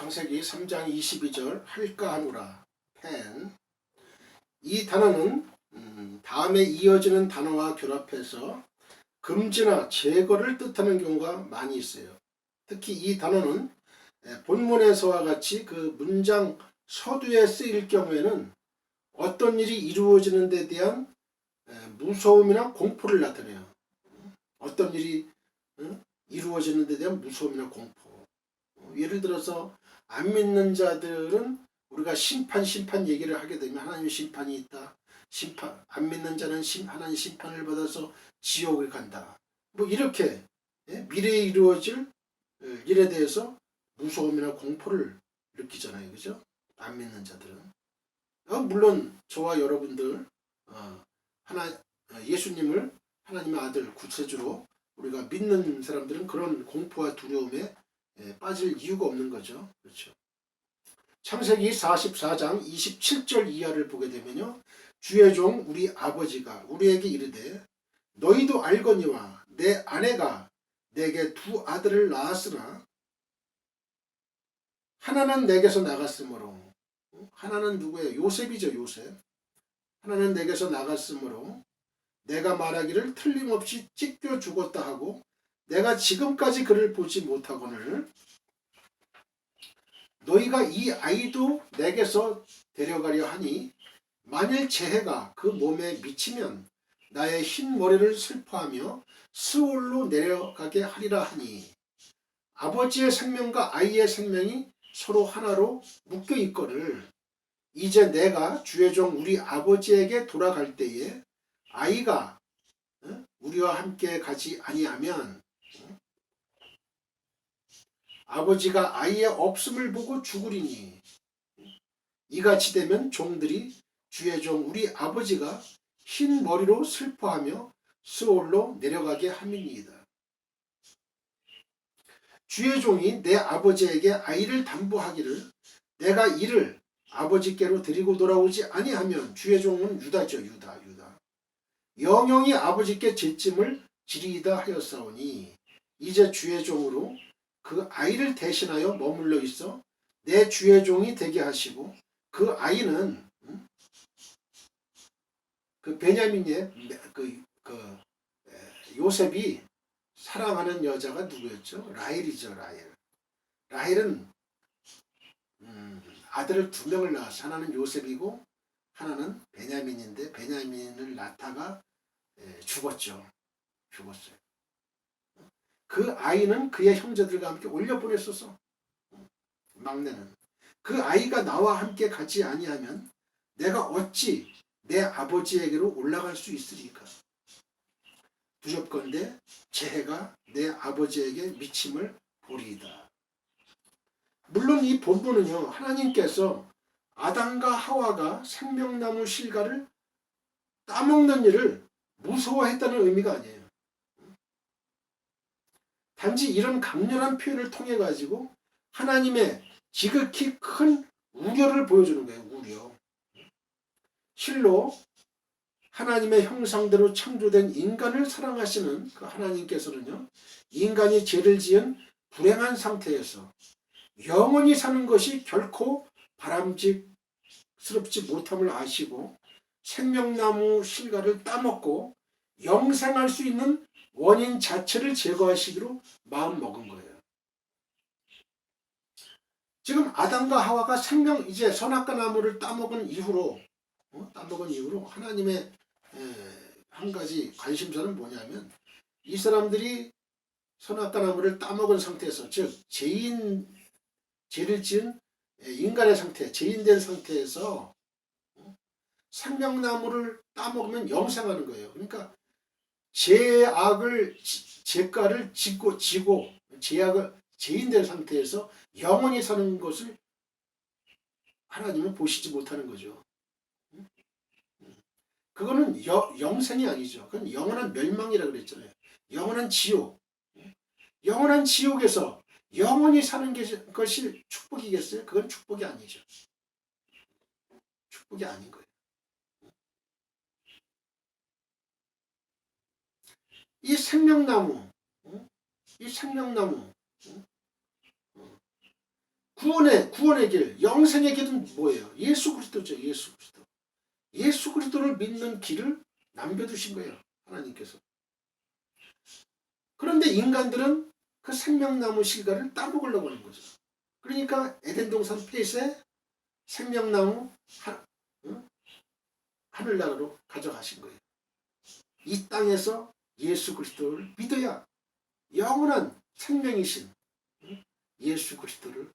창세기 3장 22절 할까 하노라 펜. 이 단어는 다음에 이어지는 단어와 결합해서 금지나 제거를 뜻하는 경우가 많이 있어요. 특히 이 단어는 본문에서와 같이 그 문장 서두에 쓰일 경우에는 어떤 일이 이루어지는 데 대한 무서움이나 공포를 나타내요. 어떤 일이 이루어지는 데 대한 무서움이나 공포. 예를 들어서 안 믿는 자들은 우리가 심판 얘기를 하게 되면 하나님의 심판이 있다. 안 믿는 자는 하나님의 심판을 받아서 지옥에 간다. 뭐 이렇게 미래에 이루어질 일에 대해서 무서움이나 공포를 느끼잖아요. 그죠? 안 믿는 자들은. 물론 저와 여러분들 예수님을 하나님의 아들 구세주로 우리가 믿는 사람들은 그런 공포와 두려움에 빠질 이유가 없는 거죠. 그렇죠. 창세기 44장 27절 이하를 보게 되면요. 주의 종 우리 아버지가 우리에게 이르되 너희도 알거니와 내 아내가 내게 두 아들을 낳았으나 하나는 내게서 나갔으므로, 하나는 누구예요? 요셉이죠. 요셉. 하나는 내게서 나갔으므로 내가 말하기를 틀림없이 찢겨 죽었다 하고 내가 지금까지 그를 보지 못하거늘 너희가 이 아이도 내게서 데려가려 하니 만일 재해가 그 몸에 미치면 나의 흰 머리를 슬퍼하며 스올로 내려가게 하리라 하니 아버지의 생명과 아이의 생명이 서로 하나로 묶여 있거늘 이제 내가 주의 종 우리 아버지에게 돌아갈 때에 아이가 우리와 함께 가지 아니하면 아버지가 아이의 없음을 보고 죽으리니 이같이 되면 종들이 주의 종 우리 아버지가 흰 머리로 슬퍼하며 스올로 내려가게 함이니이다. 주의 종이 내 아버지에게 아이를 담보하기를 내가 이를 아버지께로 데리고 돌아오지 아니하면 주의 종은 유다죠. 유다. 영영이 아버지께 제찜을 지리이다 하였사오니 이제 주의 종으로 그 아이를 대신하여 머물러 있어 내 주의 종이 되게 하시고 그 아이는 그 베냐민의 요셉이 사랑하는 여자가 누구였죠? 라헬이죠. 라헬은 아들을 두 명을 낳았어. 하나는 요셉이고 하나는 베냐민인데 베냐민을 낳다가 죽었어요. 그 아이는 그의 형제들과 함께 올려보냈어서 막내는 그 아이가 나와 함께 가지 아니하면 내가 어찌 내 아버지에게로 올라갈 수 있으리까? 두렵건대 재해가 내 아버지에게 미침을 보리이다. 물론 이 본문은요, 하나님께서 아담과 하와가 생명나무 실과를 따먹는 일을 무서워했다는 의미가 아니에요. 단지 이런 강렬한 표현을 통해 가지고 하나님의 지극히 큰 우려를 보여주는 거예요. 우려. 실로 하나님의 형상대로 창조된 인간을 사랑하시는 그 하나님께서는요. 인간이 죄를 지은 불행한 상태에서 영원히 사는 것이 결코 바람직스럽지 못함을 아시고 생명나무 실과를 따먹고 영생할 수 있는 원인 자체를 제거하시기로 마음먹은 거예요. 지금 아담과 하와가 이제 선악과 나무를 따먹은 이후로 하나님의 한 가지 관심사는 뭐냐면 이 사람들이 선악과 나무를 따먹은 상태에서 즉 죄를 지은 인간의 상태, 죄인된 상태에서 생명나무를 따먹으면 영생하는 거예요. 그러니까 죄가를 지고 죄인된 상태에서 영원히 사는 것을 하나님은 보시지 못하는 거죠. 그거는 영생이 아니죠. 그건 영원한 멸망이라고 그랬잖아요. 영원한 지옥. 영원한 지옥에서 영원히 사는 것이 축복이겠어요? 그건 축복이 아니죠. 축복이 아닌 거예요. 이 생명나무 구원의 길, 영생의 길은 뭐예요? 예수 그리스도죠. 예수 그리스도. 예수 그리스도를 믿는 길을 남겨두신 거예요. 하나님께서. 그런데 인간들은 그 생명나무 실과를 따먹으려고 하는 거죠. 그러니까 에덴 동산 폐쇄 생명나무 하늘나라로 가져가신 거예요. 이 땅에서 예수 그리스도를 믿어야 영원한 생명이신 예수 그리스도를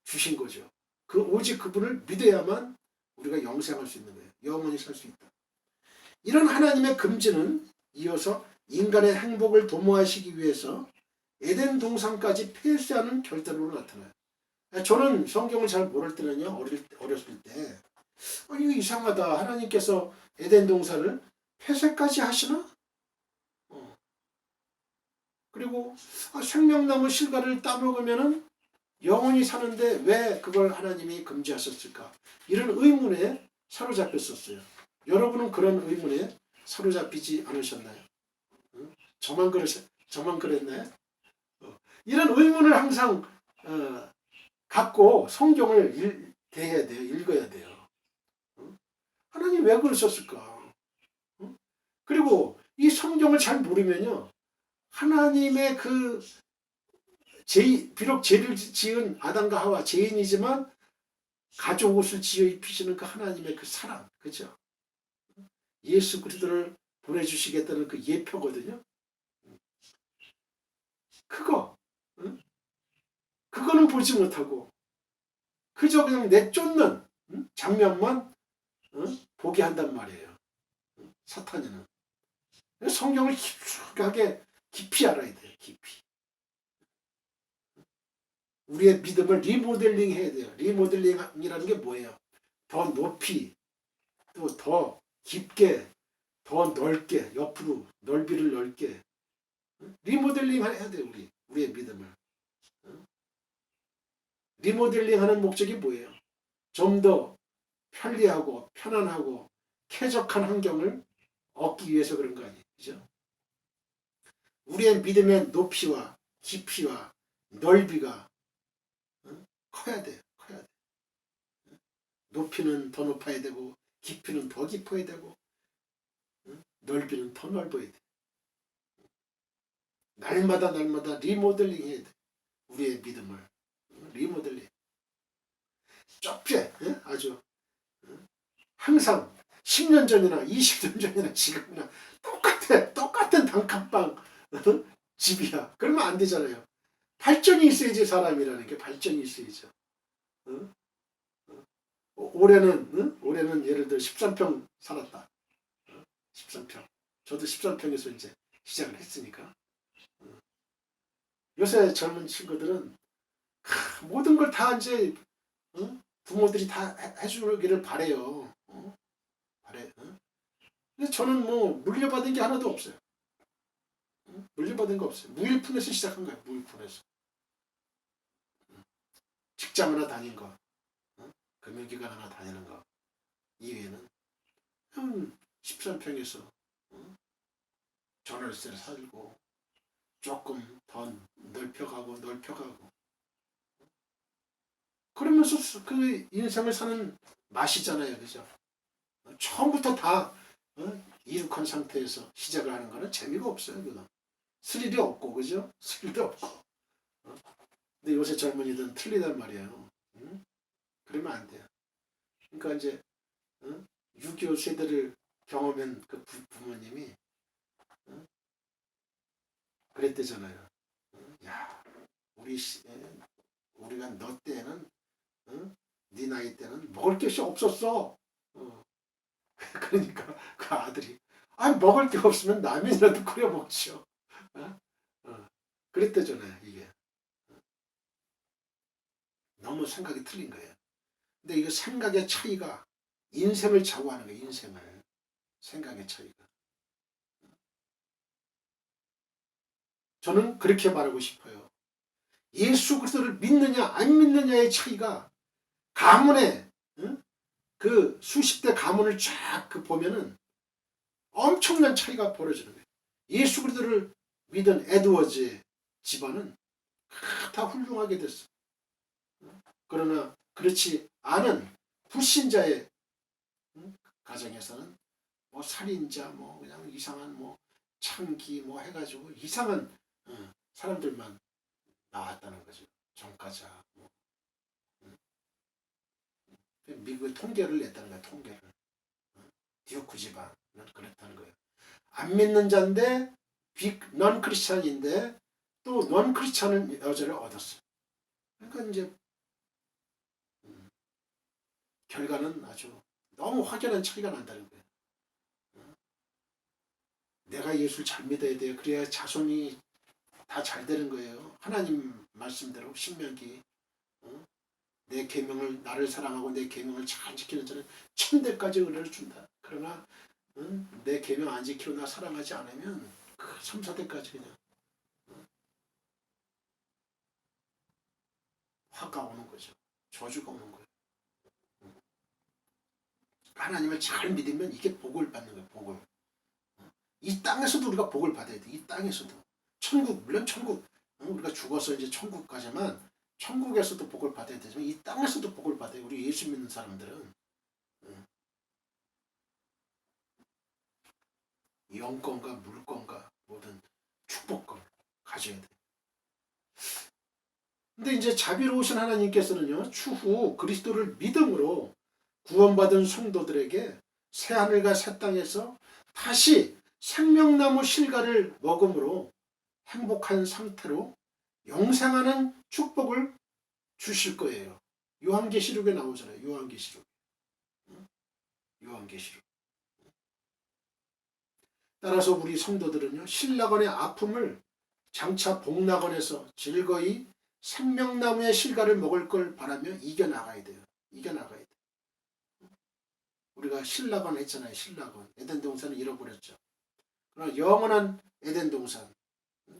주신 거죠. 오직 그분을 믿어야만 우리가 영생할 수 있는 거예요. 영원히 살 수 있다. 이런 하나님의 금지는 이어서 인간의 행복을 도모하시기 위해서 에덴 동산까지 폐쇄하는 결단으로 나타나요. 저는 성경을 잘 모를 때는요, 어렸을 때 이거 이상하다. 하나님께서 에덴 동산을 폐쇄까지 하시나? 그리고 생명나무 실과를 따먹으면은 영원히 사는데 왜 그걸 하나님이 금지하셨을까? 이런 의문에 사로잡혔었어요. 여러분은 그런 의문에 사로잡히지 않으셨나요? 저만 그랬나요? 이런 의문을 항상 갖고 성경을 대해야 돼요. 읽어야 돼요. 하나님 왜 그러셨을까? 그리고 이 성경을 잘 모르면요, 하나님의 비록 죄를 지은 아담과 하와 죄인이지만 가죽 옷을 지어 입히시는 그 하나님의 그 사랑, 그죠? 예수 그리스도를 보내주시겠다는 그 예표거든요. 그거는 보지 못하고 그저 그냥 내쫓는 장면만 보게 한단 말이에요. 사탄이는. 성경을 깊이 알아야 돼요. 깊이. 우리의 믿음을 리모델링 해야 돼요. 리모델링이라는 게 뭐예요? 더 높이, 또 더 깊게, 더 넓게, 옆으로 넓이를 넓게 리모델링 해야 돼요. 우리의 믿음을. 리모델링 하는 목적이 뭐예요? 좀 더 편리하고 편안하고 쾌적한 환경을 얻기 위해서 그런 거 아니에요. 그죠? 우리의 믿음의 높이와 깊이와 넓이가 커야 돼요. 커야 돼요. 높이는 더 높아야 되고 깊이는 더 깊어야 되고 넓이는 더 넓어야 돼. 날마다 리모델링 해야 돼. 우리의 믿음을 리모델링. 좁게 아주 항상 10년 전이나 20년 전이나 지금이나 똑같은 단칸방 집이야. 그러면 안 되잖아요. 발전이 있어야지. 사람이라는 게 발전이 있어야죠. 올해는 예를 들어 13평 살았다. 13평. 저도 13평에서 이제 시작을 했으니까. 요새 젊은 친구들은 모든 걸 다 이제 부모들이 다 해주기를 바래요. 근데 저는 뭐 물려받은 게 하나도 없어요. 물려받은 거 없어요. 무일푼에서 시작한 거예요. 무일푼에서. 직장 하나 다닌 거, 금융기관 하나 다니는 거 이외에는 13평에서 전월세를 살고 조금 더 넓혀가고 그러면서 그 인생을 사는 맛이잖아요. 그죠? 처음부터 다 이룩한 상태에서 시작을 하는 거는 재미가 없어요. 그건 스릴이 없고, 그죠? 스릴도 없고. 근데 요새 젊은이들은 틀리단 말이에요. 그러면 안 돼요. 그러니까 이제 6.25 세대를 경험한 그 부모님이 그랬대잖아요. 야, 우리가 너 때는 네 나이 때는 먹을 것이 없었어. 그러니까 그 아들이 먹을 게 없으면 라면이라도 끓여 먹죠. 그랬대잖아요. 이게 너무 생각이 틀린 거예요. 근데 이거 생각의 차이가 인생을 좌우하는 거예요. 인생을. 생각의 차이가. 저는 그렇게 말하고 싶어요. 예수 그리스도를 믿느냐 안 믿느냐의 차이가 가문에 그 수십 대 가문을 쫙 보면은 엄청난 차이가 벌어지는 거예요. 예수 그리스도를 믿은 에드워즈의 집안은 다 훌륭하게 됐어. 그러나 그렇지 않은 불신자의 가정에서는 뭐 살인자, 뭐 그냥 이상한 뭐 창기 뭐 해가지고 이상한 사람들만 나왔다는 거죠. 전과자. 뭐. 미국의 통계를 냈다는 거야. 통계를. 디오크 집안은 그랬다는 거예요. 안 믿는 자인데 넌 크리스찬인데 또 넌 크리스찬은 여자를 얻었어요. 그러니까 이제 결과는 아주 너무 확연한 차이가 난다는 거예요. 내가 예수를 잘 믿어야 돼요. 그래야 자손이 다 잘 되는 거예요. 하나님 말씀대로 신명기 내 계명을 나를 사랑하고 내 계명을 잘 지키는 자는 천대까지 은혜를 준다. 그러나 내 계명 안 지키고 나 사랑하지 않으면 그 3, 4대까지 그냥 화가 오는 거죠. 저주가 오는 거예요. 하나님을 잘 믿으면 이게 복을 받는 거예요. 복을. 이 땅에서도 우리가 복을 받아야 돼. 이 땅에서도. 천국, 물론 천국, 우리가 죽어서 이제 천국 가지만 천국에서도 복을 받아야 되지만 이 땅에서도 복을 받아요. 우리 예수 믿는 사람들은. 영권과 물권과 모든 축복권 가져야 돼. 근데 이제 자비로우신 하나님께서는요, 추후 그리스도를 믿음으로 구원받은 성도들에게 새하늘과 새 땅에서 다시 생명나무 실과를 먹음으로 행복한 상태로 영생하는 축복을 주실 거예요. 요한계시록에 나오잖아요. 요한계시록. 요한계시록. 따라서 우리 성도들은요, 신라건의 아픔을 장차 복락원에서 즐거이 생명나무의 실과를 먹을 걸 바라며 이겨나가야 돼요. 이겨나가야 돼요. 우리가 신라건 했잖아요. 신라건. 에덴 동산을 잃어버렸죠. 그러나 영원한 에덴 동산,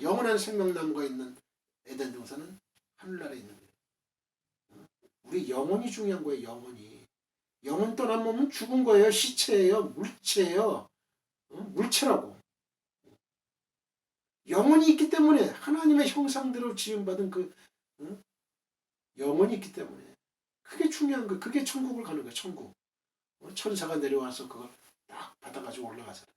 영원한 생명나무가 있는 에덴 동산은 하늘나라에 있는 거예요. 우리 영혼이 중요한 거예요. 영혼이. 영혼 떠난 몸은 죽은 거예요. 시체예요. 물체예요. 물체라고. 영혼이 있기 때문에 하나님의 형상대로 지음받은 그 영혼이 있기 때문에 그게 중요한 거예요. 그게 천국을 가는 거예요. 천국. 천사가 내려와서 그걸 딱 받아가지고 올라가잖아요.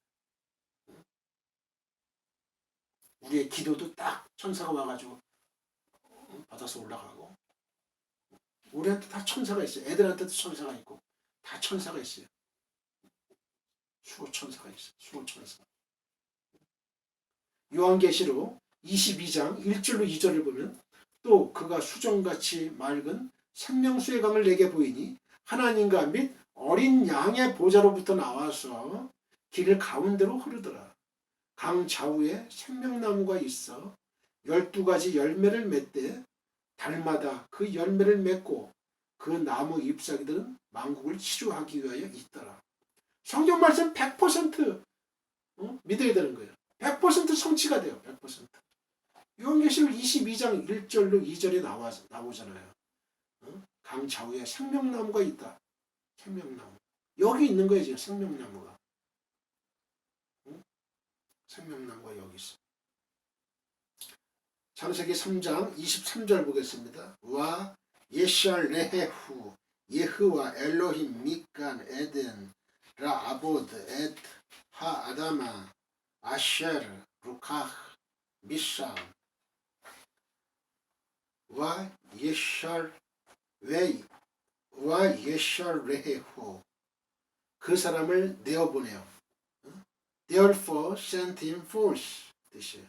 우리의 기도도 딱 천사가 와가지고 받아서 올라가고, 우리한테 다 천사가 있어요. 애들한테도 천사가 있고 다 천사가 있어요. 수호 천사가 있어요. 수호 천사. 요한계시록 22장 1절로 2절을 보면 또 그가 수정같이 맑은 생명수의 강을 내게 보이니 하나님과 및 어린 양의 보좌로부터 나와서 길 가운데로 흐르더라. 강 좌우에 생명나무가 있어 12가지 열매를 맺되 달마다 그 열매를 맺고 그 나무 잎사귀들은 만국을 치료하기 위하여 있더라. 성경 말씀 100% 믿어야 되는 거예요. 100% 성취가 돼요. 100%. 요한계시록 22장 1절로 2절에 나오잖아요. 강 좌우에 생명나무가 있다. 생명나무. 여기 있는 거예요. 지금 생명나무가. 생명나무가 여기 있어. 창세기 3장 23절 보겠습니다. 와 예샬레헤후 예흐와 엘로힘 미칸 에덴 라 아보드 엣 하 아다마 아셰르 루카흐 미삼 와 예샬레헤후 그 사람을 내어보내요. Therefore sent him forth 뜻이에요.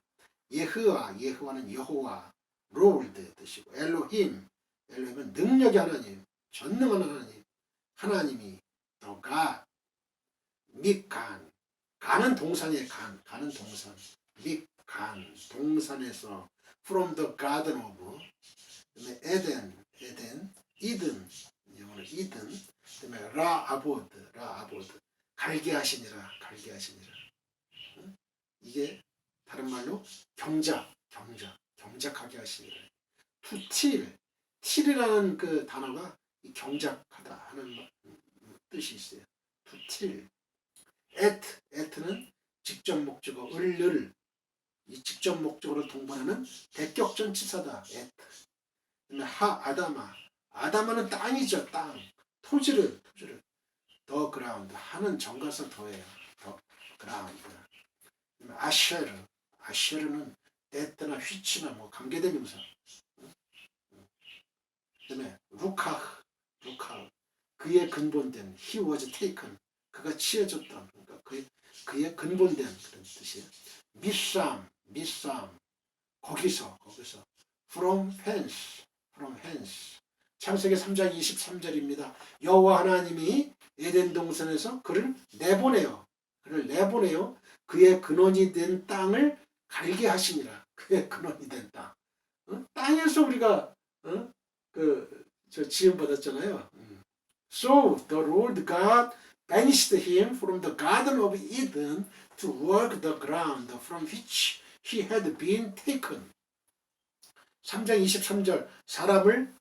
예흐와는 여호와, 롤드 뜻이고, 엘로힘은 능력의 하나님, 전능한 하나님, 하나님이 더 가, 믹간, 가는 동산이에요. 가는 동산, 믹간, 동산에서 from the garden of, 그다음에 에덴, 이든, 영어로 이든, 그다음에 라아보드, 갈게 하시니라. 이게 다른 말로 경작하게 하시니라. 투틸, 틸이라는 그 단어가 경작하다 하는 뜻이 있어요. 투틸. 에트는 직접 목적어, 이 직접 목적어로 동반하는 대격전 치사다. 에트. 하 아다마, 아담은 땅이죠. 땅. 토지를 더 그라운드 하는 정가서 더해요. 더 그라운드. 아쉐르는 때때나 휘치나 뭐 관계대명사. 그다음에 루카흐 그의 근본된 he was taken 그가 취해졌던 그러니까 그의 근본된 그런 뜻이에요. 미삼 거기서 from hence 창세기 3장 23절입니다. 여호와 하나님이 에덴 동산에서 그를 내보내요. 그의 근원이 된 땅을 갈게 하시니라. 그의 근원이 된 땅. 땅에서 우리가 저 지음 받았잖아요. So the Lord God banished him from the Garden of Eden to work the ground from which he had been taken. 3장 23절 사람을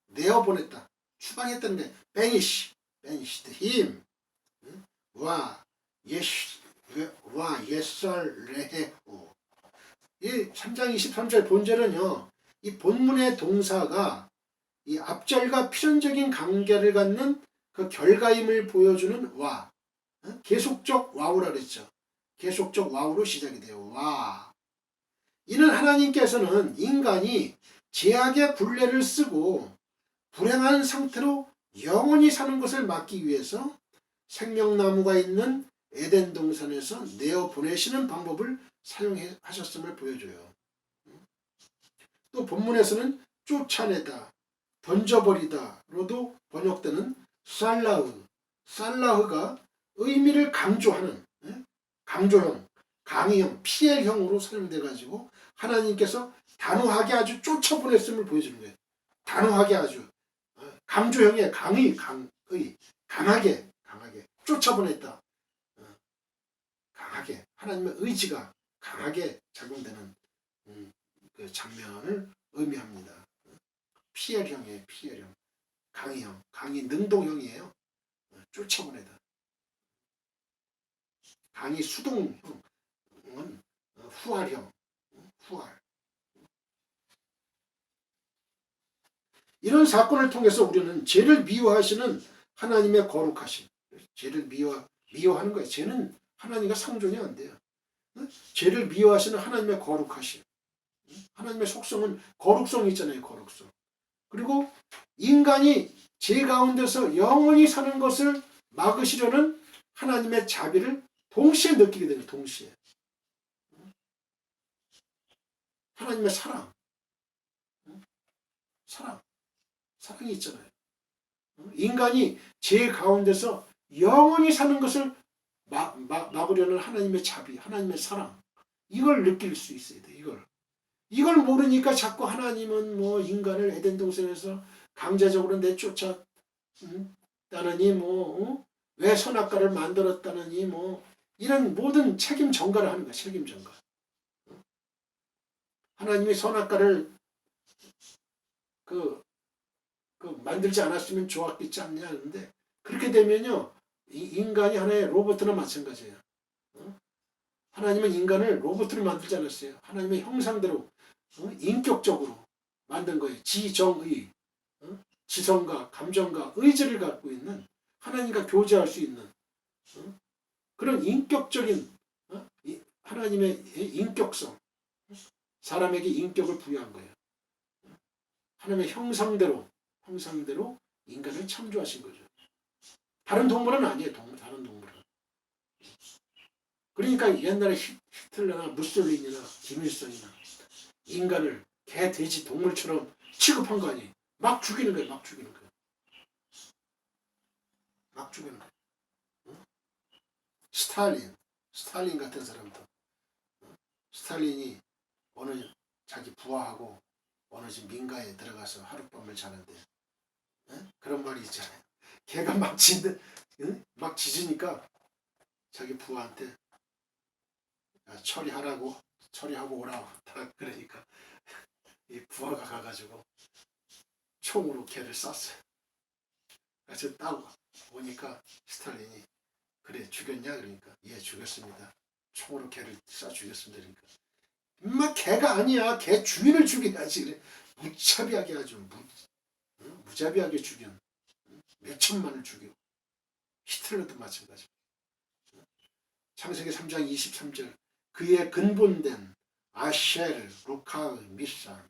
내어보냈다. 추방했다는데 banished him 와 예설레헤우. 이 3장 23절 본절은요. 이 본문의 동사가 이 앞절과 필연적인 관계를 갖는 그 결과임을 보여주는 와. 계속적 와우라 그랬죠. 계속적 와우로 시작이 돼요. 와. 이는 하나님께서는 인간이 죄악의 굴레를 쓰고 불행한 상태로 영원히 사는 것을 막기 위해서 생명나무가 있는 에덴 동산에서 내어 보내시는 방법을 사용하셨음을 보여줘요. 또 본문에서는 쫓아내다, 던져버리다로도 번역되는 살라흐가 의미를 강조하는 강조형, 강의형, 피해형으로 사용돼 가지고 하나님께서 단호하게 아주 쫓아보냈음을 보여주는 거예요. 단호하게 아주 강조형의 강하게 쫓아보냈다. 강하게 하나님의 의지가 강하게 작용되는 그 장면을 의미합니다. 피해형이에요. 피해형. 강의형. 강의 능동형이에요. 쫓아보내다. 강의 수동형은 후활형. 후활. 이런 사건을 통해서 우리는 죄를 미워하시는 하나님의 거룩하심. 죄를 미워하는 거예요. 죄는 하나님과 상존이 안 돼요. 죄를 미워하시는 하나님의 거룩하심. 하나님의 속성은 거룩성이 있잖아요. 거룩성. 그리고 인간이 죄 가운데서 영원히 사는 것을 막으시려는 하나님의 자비를 동시에 느끼게 되는 동시에. 하나님의 사랑이 있잖아요. 인간이 죄 가운데서 영원히 사는 것을 막으려는 하나님의 자비, 하나님의 사랑. 이걸 느낄 수 있어야 돼. 이걸 모르니까 자꾸 하나님은 뭐 인간을 에덴 동산에서 강제적으로 내쫓았다느니 왜 선악과를 만들었다느니 이런 모든 책임 전가를 하는 거야. 책임 전가. 하나님이 선악과를 만들지 않았으면 좋았겠지 않냐 하는데 그렇게 되면요 인간이 하나의 로봇이나 마찬가지예요. 하나님은 인간을 로봇으로 만들지 않았어요. 하나님의 형상대로 인격적으로 만든 거예요. 지정의, 지성과 감정과 의지를 갖고 있는 하나님과 교제할 수 있는 그런 인격적인 하나님의 인격성, 사람에게 인격을 부여한 거예요. 하나님의 형상대로 인간을 창조하신 거죠. 다른 동물은 아니에요. 다른 동물은. 그러니까 옛날에 히틀러나 무솔리니나 김일성이나 인간을 개, 돼지, 동물처럼 취급한 거 아니에요. 막 죽이는 거예요. 막 죽이는 거예요. 스탈린 같은 사람도 스탈린이 어느 자기 부하하고 어느 집 민가에 들어가서 하룻밤을 자는데 그런 말이 있잖아요. 걔가 막 짖으니까 자기 부하한테 처리하고 오라고 그러니까 이 부하가 가가지고 총으로 걔를 쐈어요. 그래서 딱 오니까 스탈린이 그래 죽였냐 그러니까 예 죽였습니다. 총으로 걔를 쏴 죽였습니다. 그러니까 인마 개가 아니야. 개 주인을 죽여야지. 그래. 무차비하게 아주 무자비하게 죽인 몇 천만을 죽여. 히틀러도 마찬가지. 창세기 3장 23절 그의 근본된 아쉘, 루카, 미산